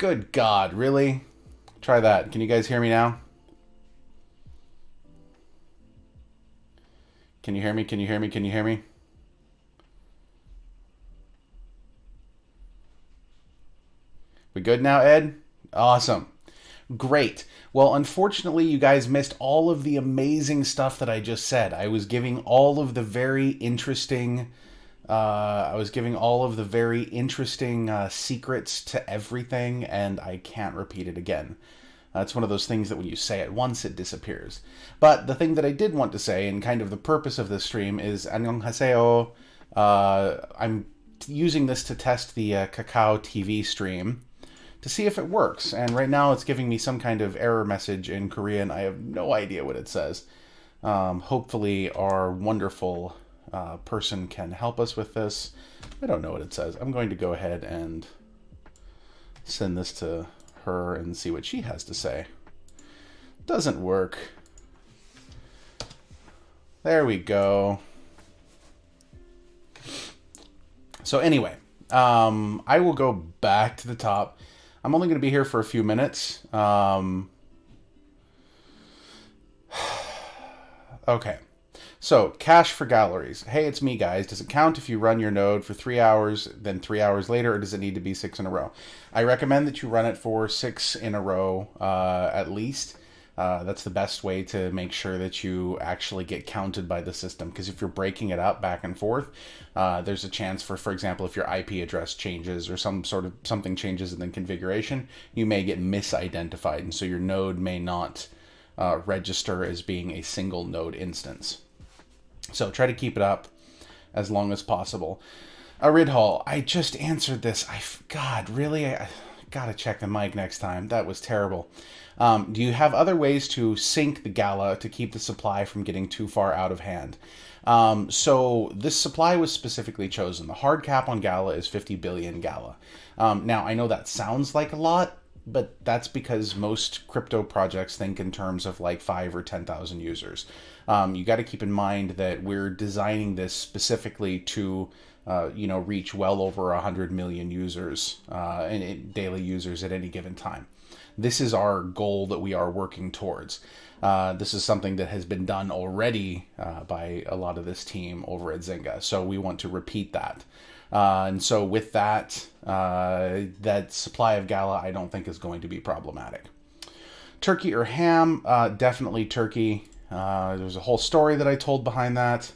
Good God, really? Try that. Can you guys hear me now? Can you hear me? Can you hear me? Can you hear me? We good now, Ed? Awesome. Great. Well, unfortunately, you guys missed all of the amazing stuff that I just said. I was giving all of the very interesting secrets to everything, and I can't repeat it again. It's one of those things that when you say it once, it disappears. But the thing that I did want to say, and kind of the purpose of this stream, is annyeonghaseyo. I'm using this to test the Kakao TV stream to see if it works. And right now it's giving me some kind of error message in Korean. I have no idea what it says. Hopefully our wonderful person can help us with this. I don't know what it says. I'm going to go ahead and send this to her and see what she has to say. Doesn't work. There we go. So anyway, I will go back to the top. I'm only going to be here for a few minutes. Okay. So, cache for galleries. Hey, it's me, guys. Does it count if you run your node for 3 hours, then 3 hours later, or does it need to be 6 in a row? I recommend that you run it for 6 in a row, at least. That's the best way to make sure that you actually get counted by the system. Because if you're breaking it up back and forth, there's a chance for example, if your IP address changes or something changes in the configuration, you may get misidentified, and so your node may not register as being a single node instance. So try to keep it up as long as possible. Ridhall, I just answered this. God, really? I gotta check the mic next time. That was terrible. Do you have other ways to sync the Gala to keep the supply from getting too far out of hand? So this supply was specifically chosen. The hard cap on Gala is 50 billion Gala. Now, I know that sounds like a lot, but that's because most crypto projects think in terms of like 5 or 10,000 users. You got to keep in mind that we're designing this specifically to reach well over 100 million users, daily users at any given time. This is our goal that we are working towards. This is something that has been done already by a lot of this team over at Zynga. So we want to repeat that. And so with that, that supply of Gala, I don't think is going to be problematic. Turkey or ham? Definitely turkey. There's a whole story that I told behind that.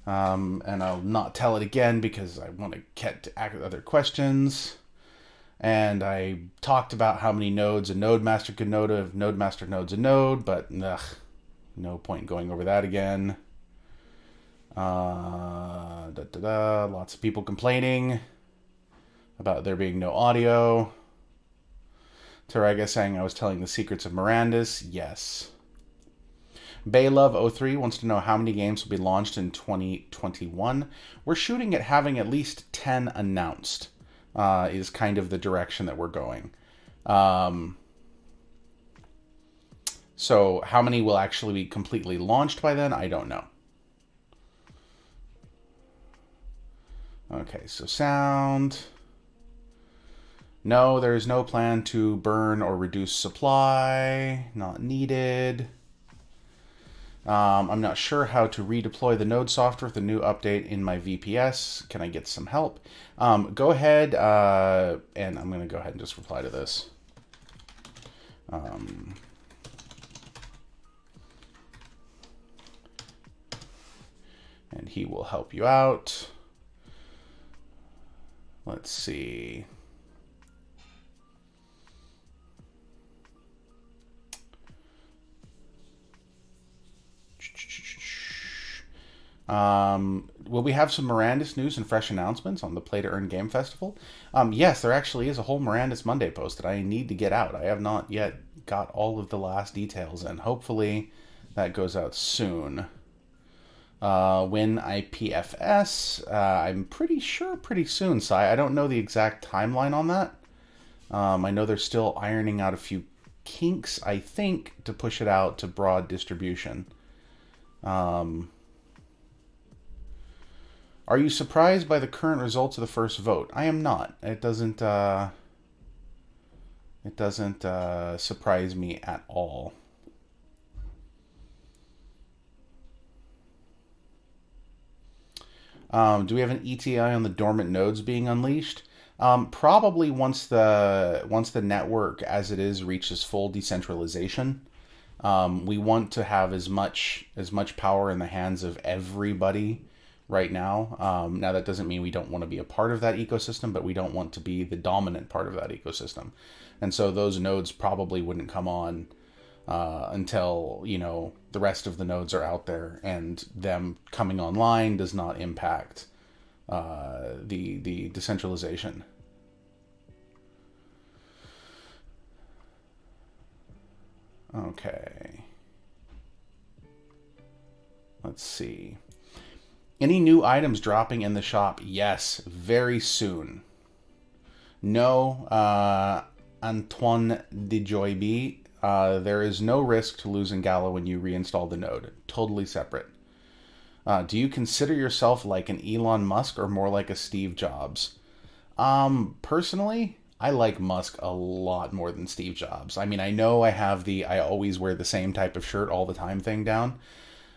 And I'll not tell it again because I want to get to other questions. And I talked about how many nodes a node master could node if node master nodes a node, but no point going over that again. Lots of people complaining about there being no audio. Tarega saying I was telling the secrets of Mirandus. Yes. Baylove03 wants to know how many games will be launched in 2021. We're shooting at having at least 10 announced. Is kind of the direction that we're going. So how many will actually be completely launched by then? I don't know. Okay, so sound. No, there is no plan to burn or reduce supply. Not needed. I'm not sure how to redeploy the node software with the new update in my VPS. Can I get some help? Go ahead, and I'm going to go ahead and just reply to this. And he will help you out. Let's see. Will we have some Mirandus news and fresh announcements on the Play to Earn Game Festival? Yes, there actually is a whole Mirandus Monday post that I need to get out. I have not yet got all of the last details, and hopefully that goes out soon. When IPFS, I'm pretty sure pretty soon, Sai. I don't know the exact timeline on that. I know they're still ironing out a few kinks, I think, to push it out to broad distribution. Are you surprised by the current results of the first vote? I am not. It doesn't It doesn't surprise me at all. Do we have an ETA on the dormant nodes being unleashed? Probably once the network as it is reaches full decentralization. We want to have as much power in the hands of everybody right now. Now that doesn't mean we don't want to be a part of that ecosystem, but we don't want to be the dominant part of that ecosystem. And so those nodes probably wouldn't come on until the rest of the nodes are out there, and them coming online does not impact the decentralization. Okay. Let's see. Any new items dropping in the shop? Yes, very soon. No, Antoine de Joyby. There is no risk to losing Gala when you reinstall the node. Totally separate. Do you consider yourself like an Elon Musk or more like a Steve Jobs? Personally, I like Musk a lot more than Steve Jobs. I mean, I know I have the I always wear the same type of shirt all the time thing down,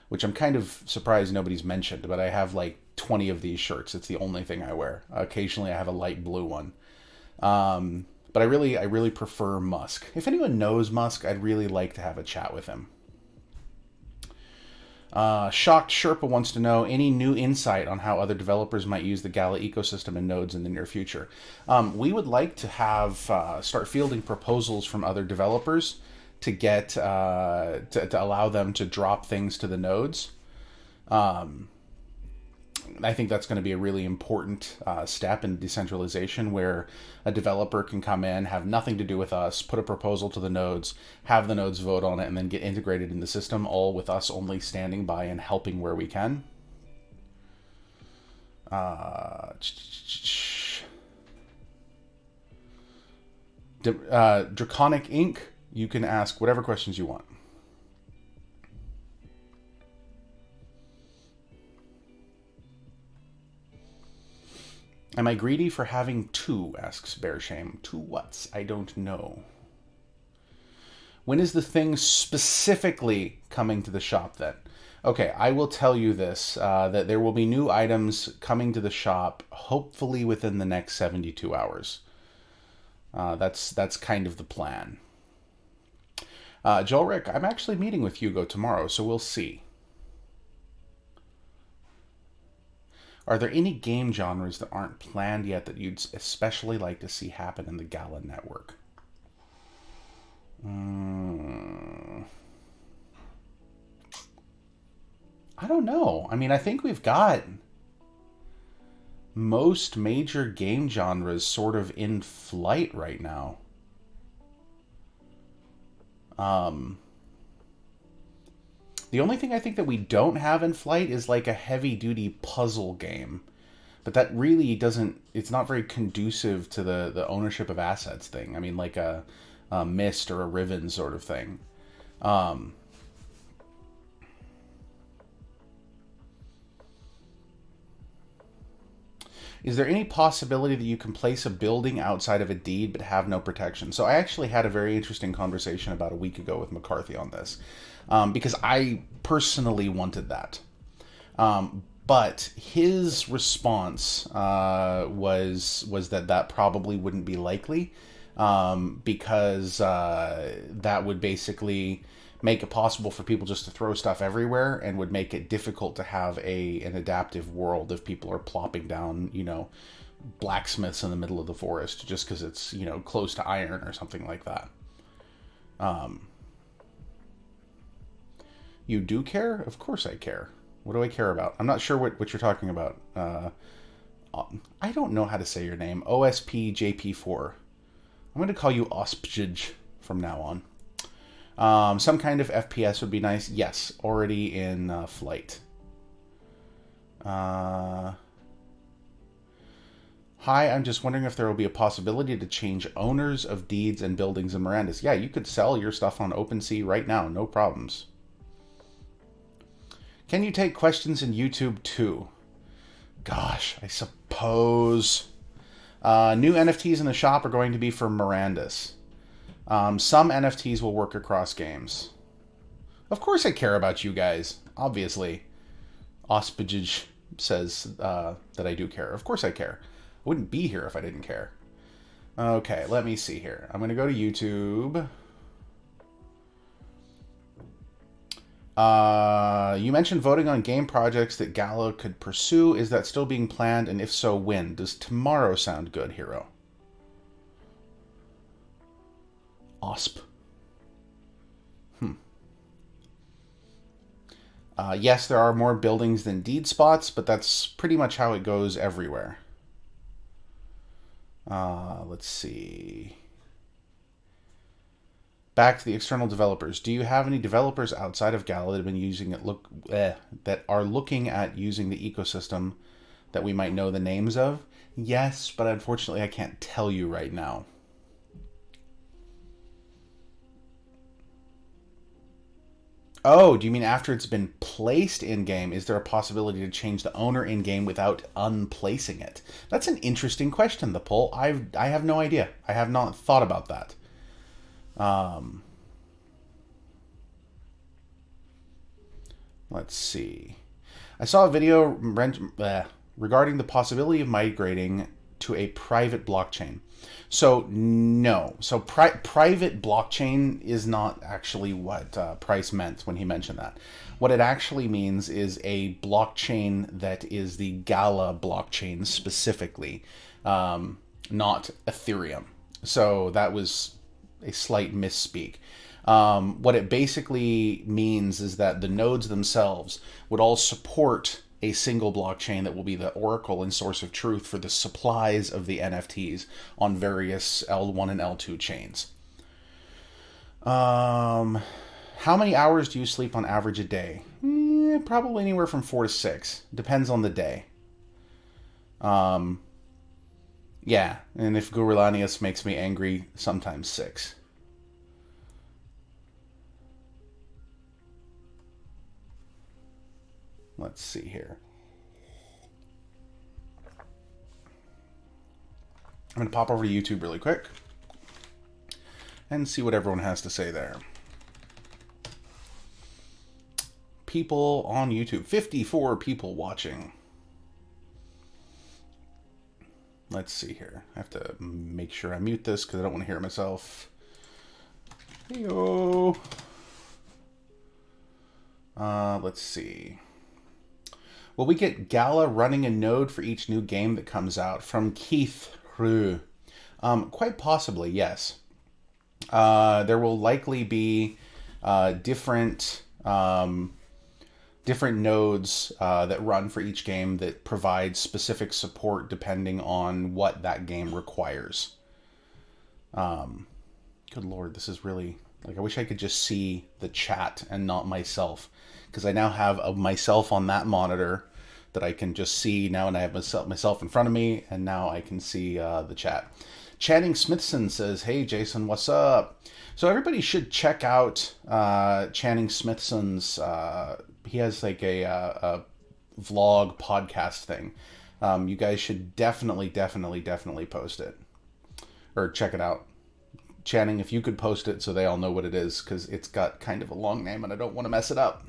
which I'm kind of surprised nobody's mentioned, but I have like 20 of these shirts. It's the only thing I wear. Occasionally I have a light blue one. But I really prefer Musk. If anyone knows Musk, I'd really like to have a chat with him. Shocked Sherpa wants to know any new insight on how other developers might use the Gala ecosystem and nodes in the near future. We would like to have start fielding proposals from other developers to get to allow them to drop things to the nodes. I think that's going to be a really important step in decentralization, where a developer can come in, have nothing to do with us, put a proposal to the nodes, have the nodes vote on it, and then get integrated in the system, all with us only standing by and helping where we can. Draconic Inc., you can ask whatever questions you want. Am I greedy for having two, asks Bearshame. Two whats? I don't know. When is the thing specifically coming to the shop then? Okay, I will tell you this, that there will be new items coming to the shop, hopefully within the next 72 hours. That's kind of the plan. Joel Rick, I'm actually meeting with Hugo tomorrow, so we'll see. Are there any game genres that aren't planned yet that you'd especially like to see happen in the Gala network? I don't know. I mean, I think we've got most major game genres sort of in flight right now. The only thing I think that we don't have in flight is like a heavy-duty puzzle game. But that really doesn't... It's not very conducive to the ownership of assets thing. I mean, like a Myst or a Riven sort of thing. Is there any possibility that you can place a building outside of a deed but have no protection? So I actually had a very interesting conversation about a week ago with McCarthy on this. Because I personally wanted that. But his response was that probably wouldn't be likely, because that would basically make it possible for people just to throw stuff everywhere, and would make it difficult to have an adaptive world if people are plopping down, blacksmiths in the middle of the forest just because it's, close to iron or something like that. You do care? Of course I care. What do I care about? I'm not sure what you're talking about. I don't know how to say your name. OSPJP4. I'm going to call you Ospjij from now on. Some kind of FPS would be nice. Yes, already in flight. Hi, I'm just wondering if there will be a possibility to change owners of deeds and buildings in Miranda's. Yeah, you could sell your stuff on OpenSea right now, no problems. Can you take questions in YouTube too? Gosh, I suppose. New NFTs in the shop are going to be for Miranda's. Some NFTs will work across games. Of course I care about you guys, obviously. Auspagage says that I do care. Of course I care. I wouldn't be here if I didn't care. Okay, let me see here. I'm going to go to YouTube. You mentioned voting on game projects that Gala could pursue. Is that still being planned? And if so, when? Does tomorrow sound good, Hero? Osp. Yes, there are more buildings than deed spots, but that's pretty much how it goes everywhere. Let's see. Back to the external developers. Do you have any developers outside of Gala that have been using it? That are looking at using the ecosystem that we might know the names of? Yes, but unfortunately, I can't tell you right now. Oh, do you mean after it's been placed in-game? Is there a possibility to change the owner in-game without unplacing it? That's an interesting question, the poll. I have no idea. I have not thought about that. Let's see. I saw a video regarding the possibility of migrating to a private blockchain. So no. So private blockchain is not actually what Price meant when he mentioned that. What it actually means is a blockchain that is the Gala blockchain specifically, not Ethereum. So that was a slight misspeak. What it basically means is that the nodes themselves would all support a single blockchain that will be the oracle and source of truth for the supplies of the NFTs on various L1 and L2 chains. How many hours do you sleep on average a day? Probably anywhere from 4 to 6. Depends on the day. Yeah, and if Gurulanius makes me angry, sometimes 6. Let's see here. I'm going to pop over to YouTube really quick and see what everyone has to say there. People on YouTube. 54 people watching. Let's see here. I have to make sure I mute this because I don't want to hear myself. Heyo. Let's see. Will we get Gala running a node for each new game that comes out? From Keith Rue. Quite possibly, yes. There will likely be different nodes that run for each game that provide specific support depending on what that game requires. Good Lord, this is really... Like, I wish I could just see the chat and not myself. Because I now have myself on that monitor that I can just see now, and I have myself in front of me, and now I can see the chat. Channing Smithson says, hey, Jason, what's up? So everybody should check out Channing Smithson's... he has like a vlog podcast thing. You guys should definitely post it. Or check it out. Channing, if you could post it so they all know what it is, because it's got kind of a long name and I don't want to mess it up.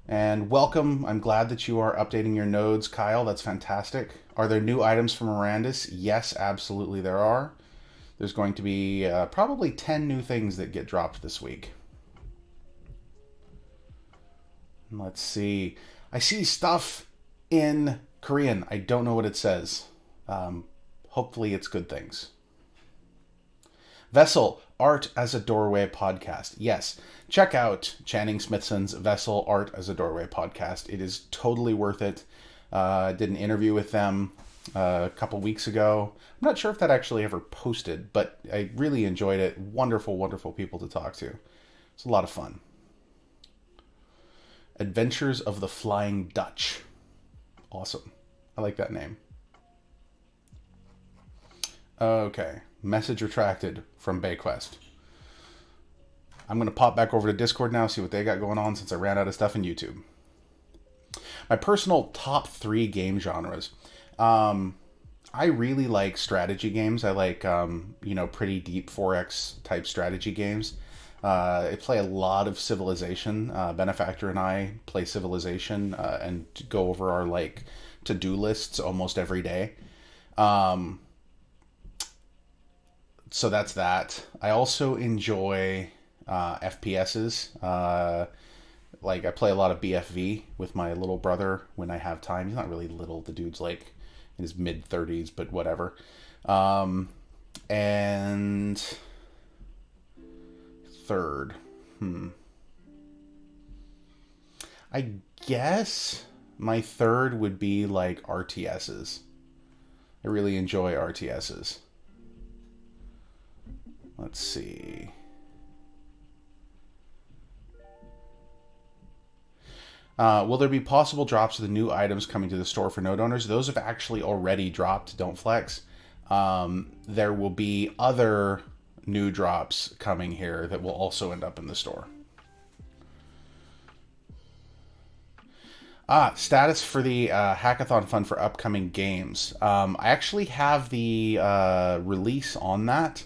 And welcome. I'm glad that you are updating your nodes, Kyle. That's fantastic. Are there new items from Mirandus? Yes, absolutely there are. There's going to be probably 10 new things that get dropped this week. Let's see. I see stuff in Korean. I don't know what it says. Hopefully it's good things. Vessel, Art as a Doorway podcast. Yes, check out Channing Smithson's Vessel, Art as a Doorway podcast. It is totally worth it. I did an interview with them a couple weeks ago. I'm not sure if that actually ever posted, but I really enjoyed it. Wonderful, wonderful people to talk to. It's a lot of fun. Adventures of the Flying Dutch. Awesome. I like that name. Okay. Message retracted from Bayquest. I'm going to pop back over to Discord now, see what they got going on since I ran out of stuff in YouTube. My personal top 3 game genres. I I really like strategy games. I like, pretty deep 4X type strategy games. I play a lot of Civilization. Benefactor and I play Civilization and go over our like to-do lists almost every day. Um, so that's that. I also enjoy FPSs. Like I play a lot of BFV with my little brother when I have time. He's not really little. The dude's like in his mid 30s, but whatever. Um, and third, I guess my third would be like RTSs. I really enjoy RTSs. Let's see. Will there be possible drops of the new items coming to the store for node owners? Those have actually already dropped. Don't flex. There will be other new drops coming here that will also end up in the store. Status for the hackathon fund for upcoming games. I actually have the release on that.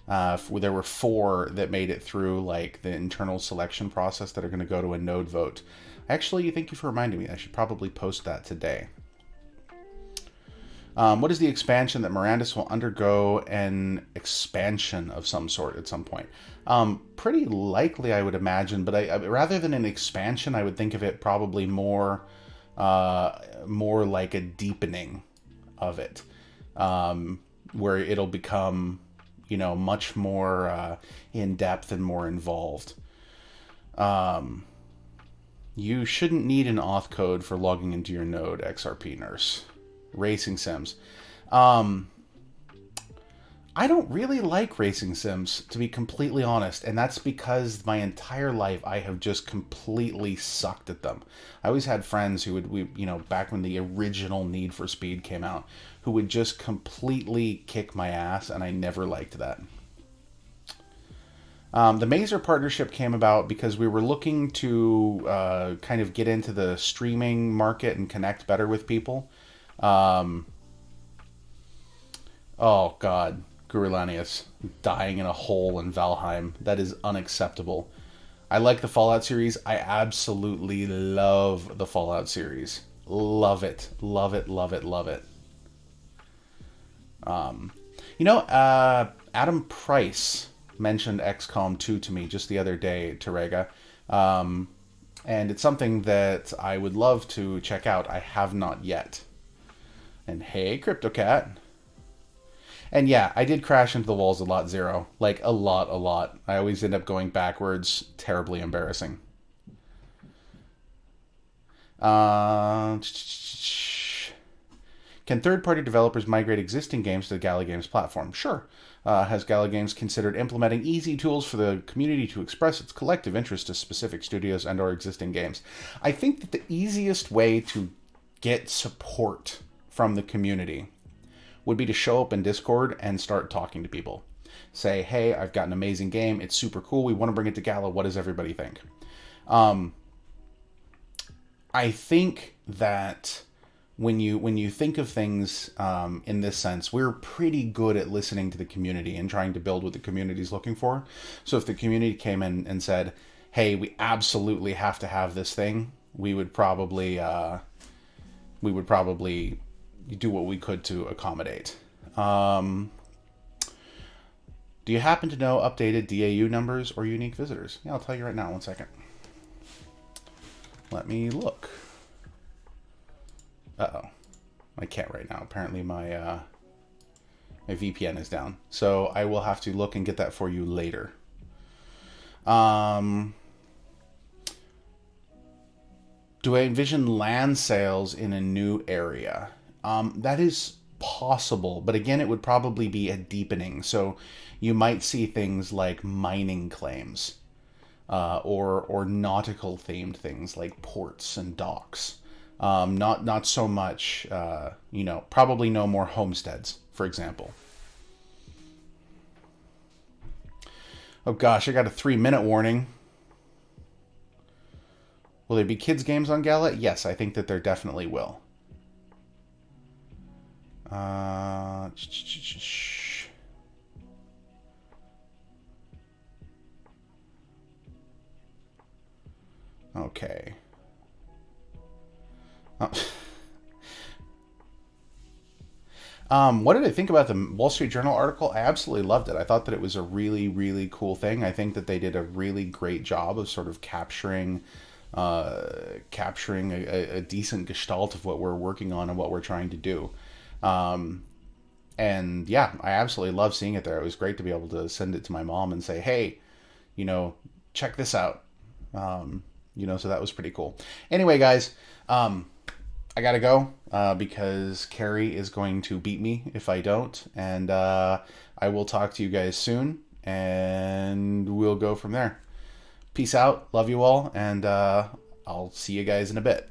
There were 4 that made it through like the internal selection process that are going to go to a node vote. Actually, thank you for reminding me. I should probably post that today. What is the expansion that Mirandus will undergo an expansion of some sort at some point? Pretty likely, I would imagine, but rather than an expansion, I would think of it probably more like a deepening of it, where it'll become, much more in depth and more involved. You shouldn't need an auth code for logging into your node, XRP nurse. Racing sims. I don't really like racing sims, to be completely honest, and that's because my entire life I have just completely sucked at them. I always had friends who would, back when the original Need for Speed came out, who would just completely kick my ass, and I never liked that. The Mazer partnership came about because we were looking to kind of get into the streaming market and connect better with people. Oh God, Gurulanius dying in a hole in Valheim. That is unacceptable. I like the Fallout series. I absolutely love the Fallout series. Love it. Love it, love it, love it. Adam Price mentioned XCOM 2 to me just the other day, Terega. And it's something that I would love to check out. I have not yet. And hey, CryptoCat. And yeah, I did crash into the walls a lot, Zero. Like, a lot. I always end up going backwards. Terribly embarrassing. Can third-party developers migrate existing games to the Gala Games platform? Sure. Has Gala Games considered implementing easy tools for the community to express its collective interest to specific studios and/or existing games? I think that the easiest way to get support from the community would be to show up in Discord and start talking to people. Say, hey, I've got an amazing game. It's super cool. We want to bring it to Gala. What does everybody think? I think that when you think of things in this sense, we're pretty good at listening to the community and trying to build what the community is looking for. So if the community came in and said, hey, we absolutely have to have this thing, we would probably do what we could to accommodate. Do you happen to know updated DAU numbers or unique visitors? Yeah, I'll tell you right now. 1 second. Let me look. Uh-oh. I can't right now. Apparently my VPN is down. So I will have to look and get that for you later. Do I envision land sales in a new area? That is possible, but again, it would probably be a deepening. So you might see things like mining claims, or nautical themed things like ports and docks. Not so much, probably no more homesteads, for example. Oh gosh, I got a 3-minute warning. Will there be kids games on Gala? Yes, I think that there definitely will. Uh, okay. Oh. What did I think about the Wall Street Journal article? I absolutely loved it. I thought that it was a really, really cool thing. I think that they did a really great job of sort of capturing a decent gestalt of what we're working on and what we're trying to do. Um, and yeah, I absolutely love seeing it there. It was great to be able to send it to my mom and say, hey, you know, check this out. So that was pretty cool. Anyway, guys, I gotta go because Carrie is going to beat me if I don't. And I will talk to you guys soon and we'll go from there. Peace out. Love you all. And I'll see you guys in a bit.